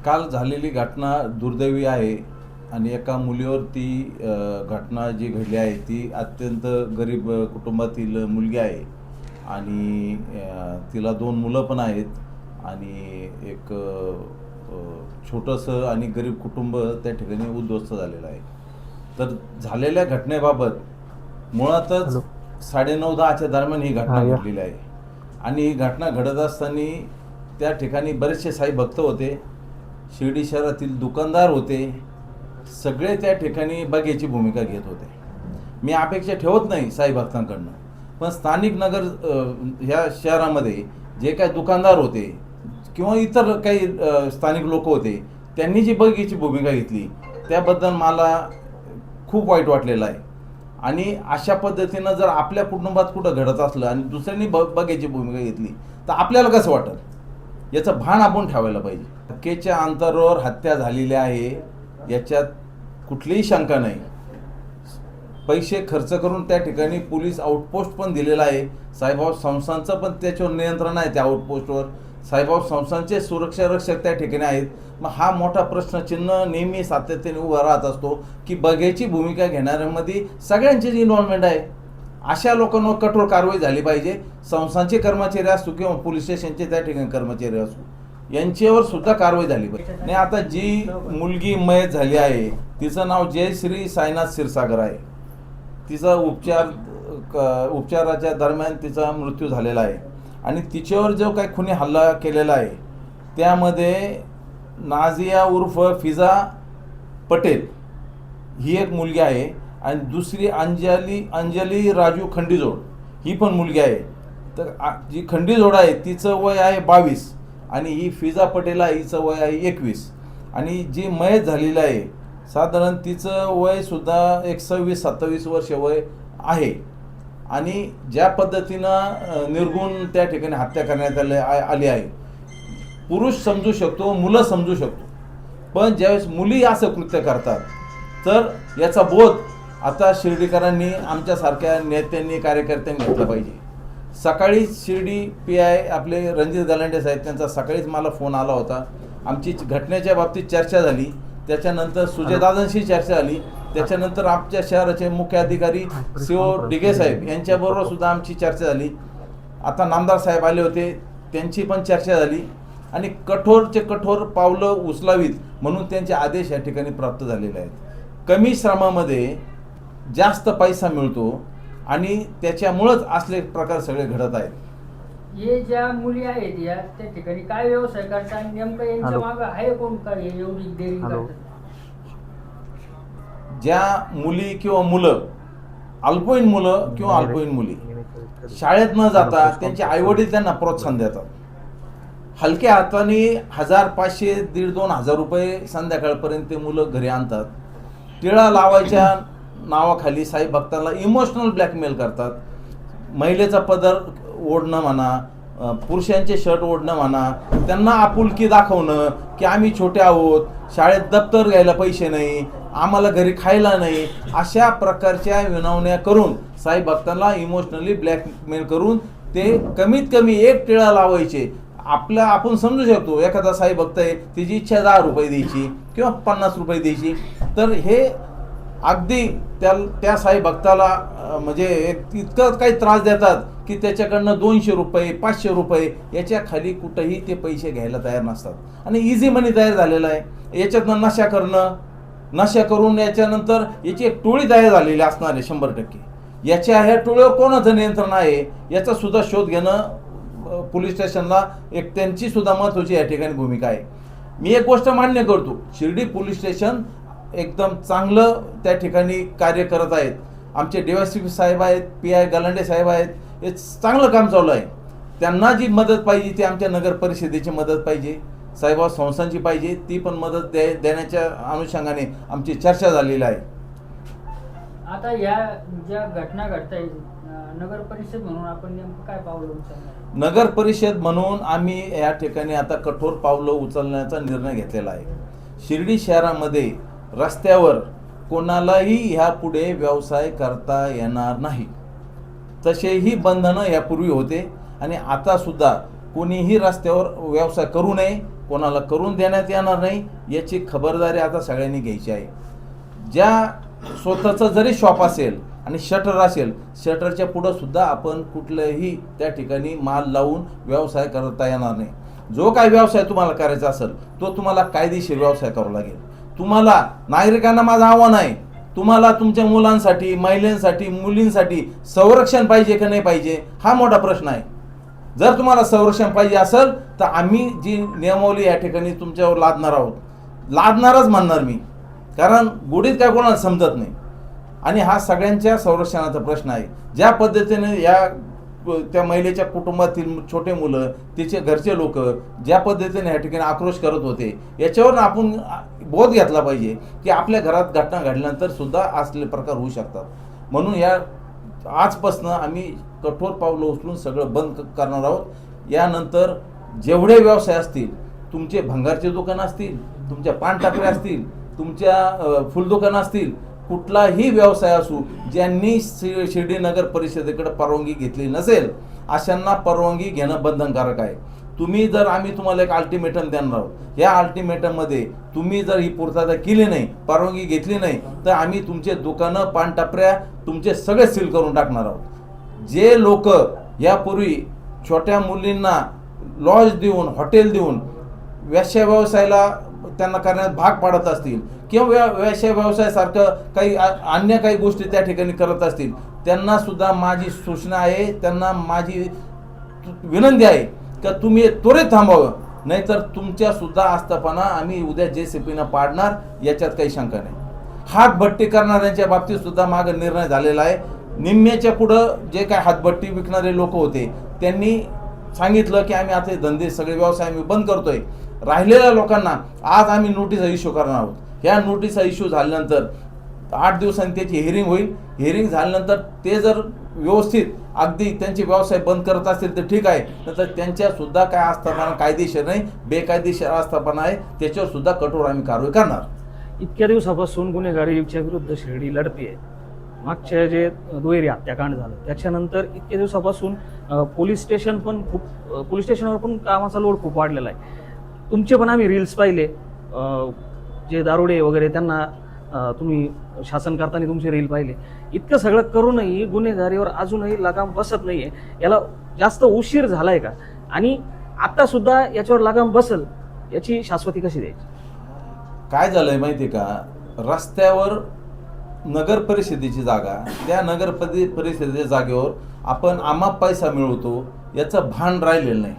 काल झालेली घटना दुर्दैवी आहे आणि एका मुलीवर ती घटना जी घडली आहे ती अत्यंत गरीब कुटुंबातील मुलगी आहे आणि तिला 2 मुलं पण आहेत आणि एक छोटंसं आणि गरीब कुटुंब त्या ठिकाणी उद्ध्वस्त झालेलं आहे. तर झालेल्या घटनेबाबत मुळातच हॅलो 9:30-10च्या दरम्यान ही घटना हां या घडलेली आहे आणि ही घटना घडत असताना त्या ठिकाणी बरेचसे साई भक्त होते, शिर्डी शहरातील दुकानदार होते, सगळे त्या ठिकाणी बघ्याची भूमिका घेत होते. मी अपेक्षा ठेवत नाही साई भक्तांकडनं, पण स्थानिक नगर ह्या शहरामध्ये जे काही दुकानदार होते किंवा इतर काही स्थानिक लोक होते त्यांनी जी बघ्याची भूमिका घेतली त्याबद्दल मला खूप वाईट वाटलेलं आहे. आणि अशा पद्धतीनं जर आपल्या कुटुंबात कुठं घडत असलं आणि दुसऱ्यांनी बघ्याची भूमिका घेतली तर आपल्याला कसं वाटेल, याचं भान आपण ठेवायला पाहिजे. धक्केच्या अंतरावर हत्या झालेली आहे याच्यात कुठलीही शंका नाही. पैसे खर्च करून त्या ठिकाणी पोलीस आउटपोस्ट पण दिलेला आहे. साईबाबा संस्थांचं पण त्याच्यावर नियंत्रण आहे. त्या आउटपोस्टवर साईबाबा संस्थांचे सुरक्षा रक्षक त्या ठिकाणी आहेत. मग हा मोठा प्रश्नचिन्ह नेहमी सातत्याने उभा राहत असतो की बघ्याची भूमिका घेणाऱ्यांमध्ये सगळ्यांचीच इन्व्हॉल्वमेंट आहे. अशा लोकांवर कठोर कारवाई झाली पाहिजे. संस्थांचे कर्मचारी असो किंवा पोलीस स्टेशनचे त्या ठिकाणी कर्मचारी असो, यांच्यावर सुद्धा कारवाई झाली पाहिजे. नाही, आता जी मुलगी मयत झाली आहे तिचं नाव जयश्री साईनाथ क्षीरसागर आहे. तिचा उपचाराच्या दरम्यान तिचा मृत्यू झालेला आहे आणि तिच्यावर जो काही खुनी हल्ला केलेला आहे त्यामध्ये नाझिया उर्फ फिजा पटेल ही एक मुलगी आहे आणि दुसरी अंजली राजू खंडीजोड ही पण मुलगी आहे. तर जी खंडीजोड आहे तिचं वय आहे 22 आणि ही फिजा पटेल आहे हिचं वय आहे 21 आणि जी मयत झालेली आहे साधारण तिचं वयसुद्धा 26-27 वर्ष वय आहे. आणि ज्या पद्धतीनं निर्गुण त्या ठिकाणी हत्या करण्यात आली आहे, पुरुष समजू शकतो, मुलं समजू शकतो, पण ज्यावेळेस मुली असं कृत्य करतात तर याचा बोध आता शिर्डीकरांनी, आमच्यासारख्या नेत्यांनी, कार्यकर्त्यांनी घेतला पाहिजे. सकाळी शिर्डी PI आपले रणजित गलांडे साहेब, त्यांचा सकाळीच मला फोन आला होता. आमची घटनेच्या बाबतीत चर्चा झाली, त्याच्यानंतर सुजयदादांशी चर्चा झाली, त्याच्यानंतर आमच्या शहराचे मुख्य अधिकारी CO डिगे साहेब यांच्याबरोबर सुद्धा आमची चर्चा झाली. आता नामदार साहेब आले होते, त्यांची पण चर्चा झाली आणि कठोरचे कठोर पावलं उचलावीत म्हणून त्यांचे आदेश या ठिकाणी प्राप्त झालेले आहेत. कमी श्रमामध्ये जास्त पैसा मिळतो आणि त्याच्यामुळंच असले प्रकार सगळे घडत आहेत. हे ज्या मुली आहेत या त्या ठिकाणी काय व्यवसाय करतात आणि नेमकं यांच्या मागं आहे कोण, काय एवढी देरी करतात? ज्या मुली किंवा मुलं, अल्पवयीन मुलं किंवा अल्पवयीन मुली शाळेत न जाता त्यांचे आईवडील त्यांना प्रोत्साहन देतात. हलक्या हाताने 1,000, 500, 1,500-2,000 रुपये संध्याकाळपर्यंत ते मुलं घरी आणतात. टिळा लावायच्या नावाखाली साई भक्तांना इमोशनल ब्लॅकमेल करतात. महिलेचा पदर ओढणं म्हणा, पुरुषांचे शर्ट ओढणं म्हणा, त्यांना आपुलकी दाखवणं की आम्ही छोटे आहोत, शाळेत दप्तर घ्यायला पैसे नाही, आम्हाला घरी खायला नाही, अशा प्रकारच्या विनवण्या करून साई भक्तांना इमोशनली ब्लॅकमेल करून ते कमीत कमी एक टिळा लावायचे. आपण समजू शकतो, एखादा साई भक्त आहे, त्याची इच्छा 10 रुपये द्यायची किंवा 50 रुपये द्यायची, तर हे अगदी त्या साई भक्ताला म्हणजे इतकं काही त्रास देतात की त्याच्याकडनं 200 रुपये, 500 रुपये याच्या खाली कुठंही ते पैसे घ्यायला तयार नसतात आणि इझी मनी तयार झालेला आहे. याच्यातनं नशा करणं, नशा करून याच्यानंतर याची एक टोळी तयार झालेली असणार आहे 100%. ह्या टोळीवर कोणाचं नियंत्रण आहे याचा सुद्धा शोध घेणं पोलीस स्टेशनला एक त्यांची सुद्धा महत्त्वाची या ठिकाणी भूमिका आहे. मी एक गोष्ट मान्य करतो, शिर्डी पोलीस स्टेशन एकदम चांगलं त्या ठिकाणी कार्य करत आहेत. आमचे DYSP साहेब आहेत, PI गलांडे साहेब आहेत, हे चांगलं काम चालू आहे. त्यांना जी मदत पाहिजे ती आमच्या नगर परिषदेची मदत पाहिजे, साईबाबा संस्थांची पाहिजे, ती पण मदत देण्याच्या अनुषंगाने आमची चर्चा झालेली आहे. आता या ज्या घटना घडतायत, नगर परिषद म्हणून आपण नेमकं काय पावलं उचलणार? नगर परिषद म्हणून आम्ही या ठिकाणी आता कठोर पावलं उचलण्याचा निर्णय घेतलेला आहे. शिर्डी शहरामध्ये रस्त्यावर कोणालाही ह्यापुढे व्यवसाय करता येणार नाही. तसेही बंधनं यापूर्वी होते आणि आता सुद्धा कोणीही रस्त्यावर व्यवसाय करू नये, कोणाला करून देण्यात येणार नाही, याची खबरदारी आता सगळ्यांनी घ्यायची आहे. ज्या स्वतःचं जरी शॉप असेल आणि शटर असेल, शटरच्या पुढं सुद्धा आपण कुठलंही त्या ठिकाणी माल लावून व्यवसाय करता येणार नाही. जो काही व्यवसाय तुम्हाला करायचा असेल तो तुम्हाला कायदेशीर व्यवसाय करावा लागेल. तुम्हाला, नागरिकांना माझं आव्हान आहे, तुम्हाला तुमच्या मुलांसाठी, महिलांसाठी, मुलींसाठी संरक्षण पाहिजे का नाही पाहिजे, हा मोठा प्रश्न आहे. जर तुम्हाला संरक्षण पाहिजे असेल तर आम्ही जी नियमावली या ठिकाणी तुमच्यावर लादणार आहोत, लादणारच म्हणणार मी, कारण गुढीत काय कोणाला समजत नाही. आणि हा सगळ्यांच्या संरक्षणाचा प्रश्न आहे. ज्या पद्धतीने त्या महिलेच्या कुटुंबातील छोटे मुलं, तिचे घरचे लोक ज्या पद्धतीने या ठिकाणी आक्रोश करत होते, याच्यावर आपण बोध घेतला पाहिजे की आपल्या घरात घटना घडल्यानंतर सुद्धा असले प्रकार होऊ शकतात. म्हणून आजपासून आम्ही कठोर पावलं उचलून सगळं बंद करणार आहोत. यानंतर जेवढे व्यवसाय असतील, तुमचे भंगारचे दुकान असतील, तुमच्या पान टाकऱ्या असतील, तुमच्या फुलदुकानं असतील, कुठलाही व्यवसाय असू, ज्यांनी शिर्डी नगर परिषदेकडे परवानगी घेतली नसेल अशांना परवानगी घेणं बंधनकारक आहे. आम्ही तुम्हाला एक अल्टिमेटम देणार आहोत. या अल्टिमेटममध्ये तुम्ही जर ही पूर्तता केली नाही, परवानगी घेतली नाही, तर आम्ही तुमचे दुकानं, पानटपऱ्या तुमचे सगळे सील करून टाकणार आहोत. जे लोक यापूर्वी छोट्या मुलींना लॉज देऊन, हॉटेल देऊन वेश्या व्यवसायाला त्यांना करण्यात भाग पाडत असतील किंवा वेश्या व्यवसायासारखं काही अन्य काही गोष्टी त्या ठिकाणी करत असतील, त्यांना सुद्धा माझी सूचना आहे, त्यांना माझी विनंती आहे की तुम्ही त्वरित थांबावं, नाहीतर तुमच्या सुद्धा आस्थापना आम्ही उद्या JCPनं पाडणार, याच्यात काही शंका नाही. हातभट्टी करणाऱ्यांच्या बाबतीत सुद्धा मागे निर्णय झालेला आहे. निम्म्याच्या पुढं जे काय हातभट्टी विकणारे लोक होते त्यांनी सांगितलं की आम्ही आता धंदे सगळे व्यवसाय आम्ही बंद करतोय. राहिलेल्या लोकांना आज आम्ही नोटिसा इश्यू करणार आहोत. ह्या नोटिसा इश्यू झाल्यानंतर 8 दिवसांनी त्याची हिअरिंग होईल. हिअरिंग झाल्यानंतर ते जर व्यवस्थित अगदी त्यांचे व्यवसाय बंद करत असतील तर ठीक आहे, नंतर त्यांच्या सुद्धा काय आस्थापना कायदेशीर नाही, बेकायदेशीर आस्थापना आहे, त्याच्यावर सुद्धा कठोर आम्ही कारवाई करणार. इतक्या दिवसापासून गुन्हेगारीच्या विरुद्ध शिर्डी लढते. मागच्या जे दुहेरी हत्याकांड झालं त्याच्यानंतर इतक्या दिवसापासून पोलीस स्टेशनवर पण कामाचा लोड खूप वाढलेला आहे. तुमचे पण आम्ही रील्स पाहिले, जे दारुडे वगैरे त्यांना तुम्ही शासन करताना तुमचे रील पाहिले. इतकं सगळं करूनही गुन्हेगारीवर अजूनही लगाम बसत नाहीये. याला जास्त उशीर झालाय का? आणि आता सुद्धा याच्यावर लगाम बसल याची शाश्वती कशी द्यायची? काय झालंय माहिती का, रस्त्यावर नगर परिषदेची जागा, त्या नगर परिषदेच्या जागेवर आपण आम्हा पैसा मिळवतो याचं भान राहिलेलं नाही.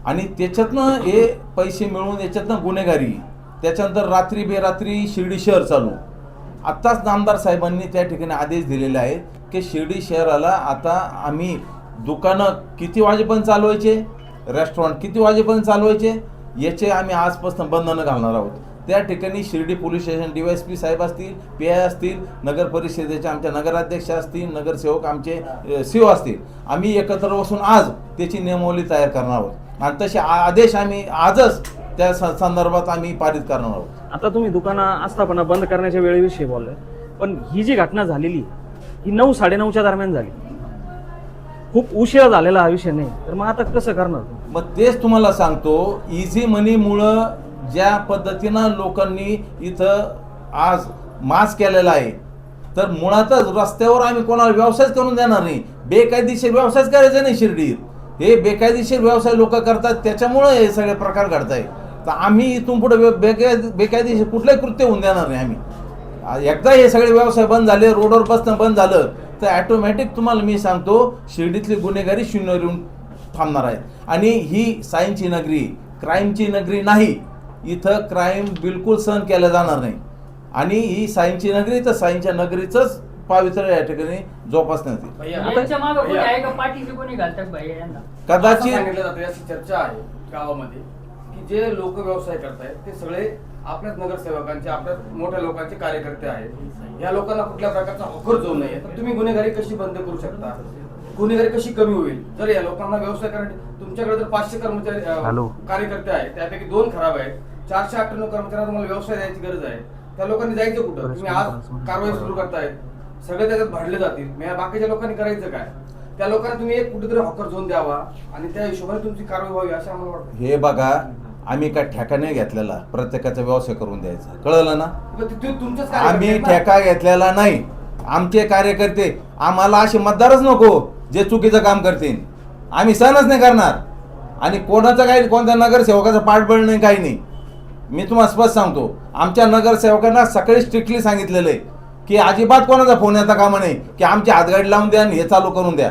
आणि त्याच्यातनं हे पैसे मिळवून याच्यातनं गुन्हेगारी, त्याच्यानंतर रात्री बेरात्री शिर्डी शहर चालू. आत्ताच नामदार साहेबांनी त्या ठिकाणी आदेश दिलेले आहेत की शिर्डी शहराला आता आम्ही दुकानं किती वाजेपर्यंत चालवायचे, रेस्टॉरंट किती वाजेपर्यंत चालवायचे, याचे आम्ही आजपासून बंधनं घालणार आहोत. त्या ठिकाणी शिर्डी पोलीस स्टेशन DYSP साहेब असतील, PI असतील, नगर परिषदेचे आमच्या नगराध्यक्ष असतील, नगरसेवक आमचे CO असतील, आम्ही एकत्र बसून आज त्याची नियमावली तयार करणार आहोत. आणि तसे आदेश आम्ही आजच त्या संदर्भात आम्ही पारित करणार आहोत. आता तुम्ही दुकानं आस्थापना बंद करण्याच्या वेळेविषयी बोललाय, पण ही जी घटना झालेली ही 9-9:30च्या दरम्यान झाली. खूप उशिरा झालेला हा विषय नाही, तर मग आता कसं करणार? मग तेच तुम्हाला सांगतो, इझी मनीमुळं ज्या पद्धतीनं लोकांनी इथं आज मास केलेला आहे, तर मुळातच रस्त्यावर आम्ही कोणाला व्यवसायच करून देणार नाही. बेकायदेशीर व्यवसायच करायचा नाही शिर्डीत. हे बेकायदेशीर व्यवसाय लोक करतात, त्याच्यामुळे हे सगळे प्रकार घडत आहे. तर आम्ही इथून पुढे बेकायदेशीर कुठलंही कृत्य होऊन देणार नाही. आम्ही एकदा हे सगळे व्यवसाय बंद झाले, रोडवर बसणं बंद झालं, तर ॲटोमॅटिक तुम्हाला मी सांगतो शिर्डीतली गुन्हेगारी शून्यावर येऊन थांबणार आहे. आणि ही सायन्सची नगरी, क्राईमची नगरी नाही. इथं क्राईम बिलकुल सहन केला जाणार नाही. आणि ही सायन्सची नगरी, तर सायन्सच्या नगरीचंच पावित्र्य या ठिकाणी जोपासण्यात येईल. यांच्या मागं कोणी आहे का? पाठीशी कोणी घालतात भैया यांना? कदाचित सांगितलं जातं, अशी चर्चा आहे गावामध्ये की जे लोक व्यवसाय करतायत ते सगळे आपल्याच नगरसेवकांचे, आपल्याच मोठ्या लोकांचे कार्यकर्ते आहेत. या लोकांना कुठल्या प्रकारचा हॉकर जो नाही, तर तुम्ही गुन्हेगारी कशी बंद करू शकता? गुन्हेगारी कशी कमी होईल? जर या लोकांना व्यवसाय करण्यासाठी तुमच्याकडे जर 500 कर्मचारी कार्यकर्ते आहेत, त्यापैकी 2 खराब आहेत, 498 कर्मचाऱ्यांना तुम्हाला व्यवसाय द्यायची गरज आहे. त्या लोकांनी जायचं कुठं? तुम्ही आज कारवाई सुरू करतायत, सगळे त्याच्यात भांडले जातील, बाकीच्या लोकांनी करायचं काय? त्या लोकांना तुम्ही एक कुठेतरी हॉकर झोन द्यावा आणि त्या हिशोबाने तुमची कारवाई व्हावी असं आम्हाला वाटतं. हे बघा, आम्ही काय ठेका नाही घेतलेला, प्रत्येकाचा व्यवसाय करून द्यायचा, कळलं ना. तुमच्याच आम्ही कार्यकर्ते आहेत ना. ठेका घेतलेला नाही. आमचे कार्यकर्ते, आम्हाला असे मतदारच नको जे चुकीचं काम करतील. आम्ही सहनच नाही करणार. आणि कोणाचं काही, कोणत्या नगरसेवकाचं पाठबळ नाही, काही नाही. मी तुम्हाला स्पष्ट सांगतो, आमच्या नगरसेवकांना सकाळी स्ट्रिक्टली सांगितलेलं आहे की अजिबात कोणाचा फोन येता कामा नाही की आमची हातगाडी लावून द्या आणि हे चालू करून द्या.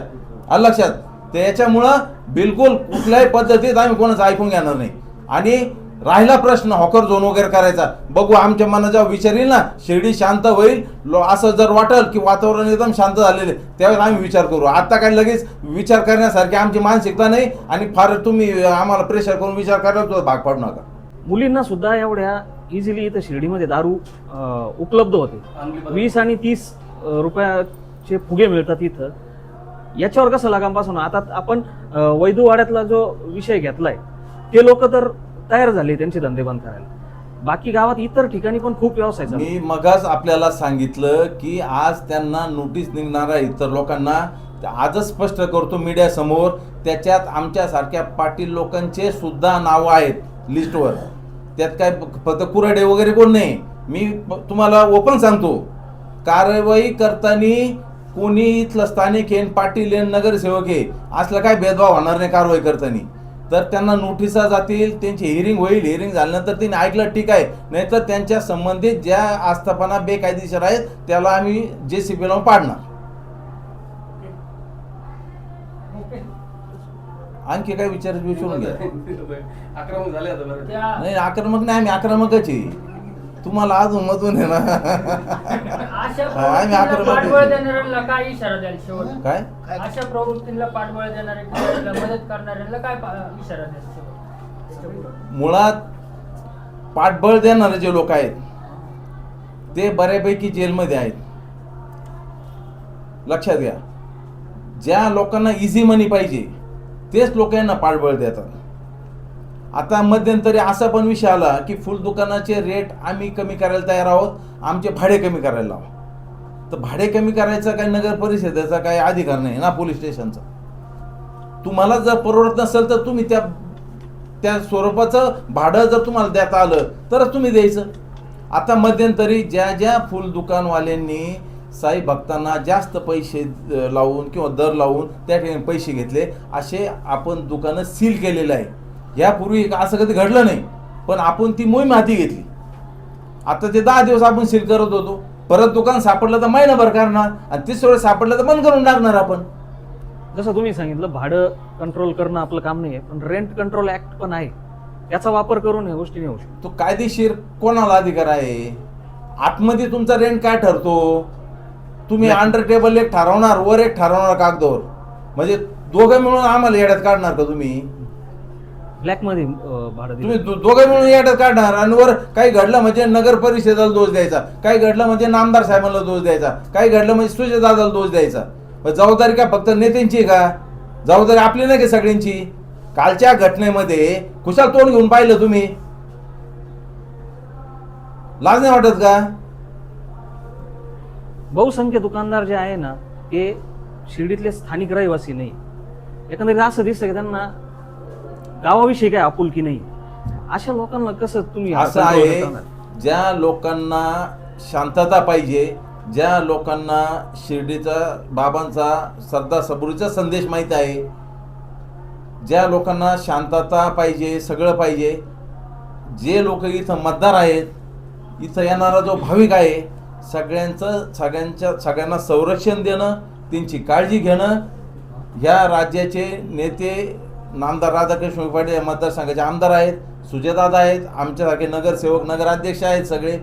आलं लक्षात. त्याच्यामुळं बिलकुल कुठल्याही पद्धतीत आम्ही कोणाचं ऐकून घेणार नाही. आणि राहिला प्रश्न हॉकर झोन वगैरे करायचा, बघू आमच्या मनात जेव्हा विचार येईल ना, शिर्डी शांत होईल, असं जर वाटेल की वातावरण एकदम शांत झालेले, त्यावेळेस आम्ही विचार करू. आता काय लगेच विचार करण्यासारखी आमची मानसिकता नाही आणि फार तुम्ही आम्हाला प्रेशर करून विचार करायला भाग पाडू नका. मुलींना सुद्धा एवढ्या इझिली इथं शिर्डीमध्ये दारू उपलब्ध होते. अंमली पदार्थ. 20 आणि 30 रुपयाचे फुगे मिळतात इथं. याच्यावर कसं लगामपासून आता आपण वैदूवाड्यातला जो विषय घेतलाय, ते लोक तर तयार झाले त्यांचे धंदे बंद करायला. बाकी गावात इतर ठिकाणी पण खूप व्यवसाय चालू आहे. मी मगाच आपल्याला सांगितलं की आज त्यांना नोटीस निघणार आहे इतर लोकांना. आजच स्पष्ट करतो मीडिया समोर, त्याच्यात आमच्यासारख्या पाटील लोकांचे सुद्धा नाव आहेत लिस्टवर. त्यात काय फक्त कुराडे वगैरे कोण नाही. मी तुम्हाला ओपन सांगतो, कारवाई करताना कोणी इथलं स्थानिक आहे, पाटील आहे, नगरसेवक आहे, असलं काय भेदभाव होणार नाही कारवाई करताना. तर त्यांना नोटिसा जातील, त्यांची हिअरिंग होईल. हिअरिंग झाल्यानंतर त्यांनी ऐकलं ठीक आहे, नाहीतर त्यांच्या संबंधित ज्या आस्थापना बेकायदेशीर आहेत त्याला आम्ही JCB लावून पाडणार. आणखी काय विचारून घ्या. आक्रमक झाले आता बरं. नाही आक्रमक नाही, आम्ही आक्रमकच आहे. तुम्हाला अजून मधून आहे ना. अशा आम्ही प्रवृत्तीला आक्रमक पाठबळ आहे. देणाऱ्याला काय इशारा द्याल शेवट? काय अशा प्रवृत्तीला पाठबळ देणारे किंवा त्याला मदत करणाऱ्याला काय इशारा द्याल शेवट? मुळात पाठबळ देणारे जे लोक आहेत ते बऱ्यापैकी जेलमध्ये आहेत. लक्षात घ्या, ज्या लोकांना इझी मनी पाहिजे तेच लोक यांना पाठबळ देतात. आता मध्यंतरी असा पण विषय आला की फुल दुकानाचे रेट आम्ही कमी करायला तयार आहोत, आमचे भाडे कमी करायला लावा. तर भाडे कमी करायचा काही नगर परिषदेचा काही अधिकार नाही ना, पोलीस स्टेशनचा. तुम्हाला जर परवडत नसेल तर तुम्ही त्या स्वरूपाचं भाडं जर तुम्हाला देता आलं तरच तुम्ही द्यायचं. आता मध्यंतरी ज्या फुल दुकानवाल्यांनी साई भक्तांना जास्त पैसे लावून किंवा दर लावून त्या ठिकाणी पैसे घेतले, असे आपण दुकानं सील केलेलं आहे. यापूर्वी असं कधी घडलं नाही, पण आपण ती मोहीम हाती घेतली. आता ते 10 दिवस आपण सील करत होतो, परत दुकान सापडलं तर महिनाभर करणार आणि 30 वेळेस सापडलं तर बंद करून टाकणार आपण. जसं तुम्ही सांगितलं, भाडं कंट्रोल करणं आपलं काम नाही आहे, पण रेंट कंट्रोल ऍक्ट पण आहे. त्याचा वापर करून या गोष्टी नाही होऊ शकतो. तो कायदेशीर कोणाला अधिकार आहे? आतमध्ये तुमचा रेंट काय ठरतो? तुम्ही अंडर टेबल एक ठरवणार, वर एक ठरवणार कागदावर, म्हणजे दोघं मिळून आम्हाला येड्यात काढणार का तुम्ही? ब्लॅकमध्ये भाडं तुम्ही दिलं. दोघं मिळून येड्यात काढणार आणि वर काही घडलं म्हणजे नगर परिषदेला दोष द्यायचा, काही घडलं म्हणजे नामदार साहेबांना दोष द्यायचा, काही घडलं म्हणजे सुजयदादाला दोष द्यायचा. जबाबदारी काय फक्त नेत्यांची आहे का? जबाबदारी आपली नाही का सगळ्यांची? कालच्या घटनेमध्ये कुशाल तोंड घेऊन पाहिलं तुम्ही? लाज नाही वाटत का? बहुसंख्य दुकानदार जे आहे ना, ते शिर्डीतले स्थानिक रहिवासी नाही. एकंदरीत असं दिसतं की त्यांना गावाविषयी काय आपुलकी नाही. अशा लोकांना कसं तुम्ही असं आहे, ज्या लोकांना शांतता पाहिजे, ज्या लोकांना शिर्डीचा बाबांचा सरदार सबुरीचा संदेश माहीत आहे, ज्या लोकांना शांतता पाहिजे, सगळं पाहिजे, जे लोक इथं मतदार आहेत, इथं येणारा जो भाविक आहे, सगळ्यांना संरक्षण देणं, त्यांची काळजी घेणं. ह्या राज्याचे नेते नामदार राधाकृष्ण पाटील या मतदारसंघाचे आमदार आहेत, सुजयदादा आहेत, आमच्यासारखे नगरसेवक नगराध्यक्ष आहेत, सगळे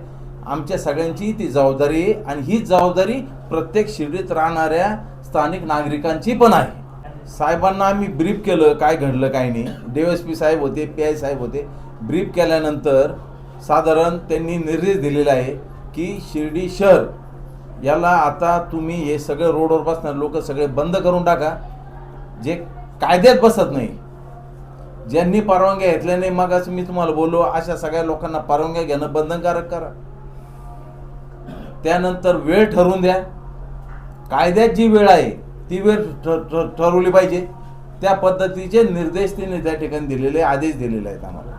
आमच्या सगळ्यांची ती जबाबदारी आहे. आणि हीच जबाबदारी प्रत्येक शिर्डीत राहणाऱ्या स्थानिक नागरिकांची पण आहे. साहेबांना आम्ही ब्रीफ केलं काय घडलं काय नाही. DSP साहेब होते, PI साहेब होते. ब्रीफ केल्यानंतर साधारण त्यांनी निर्देश दिलेला आहे की शिर्डी शहर याला आता तुम्ही हे सगळे रोडवर बसणार लोक सगळे बंद करून टाका, जे कायद्यात बसत नाही. ज्यांनी परवानग्या घेतल्या नाही, मगच मी तुम्हाला बोललो, अशा सगळ्या लोकांना परवानग्या घेणं बंधनकारक करा. त्यानंतर वेळ ठरवून द्या. कायद्यात जी वेळ आहे ती वेळ ठरवली पाहिजे. त्या पद्धतीचे निर्देश त्यांनी त्या ठिकाणी दिलेले, आदेश दिलेले आहेत आम्हाला.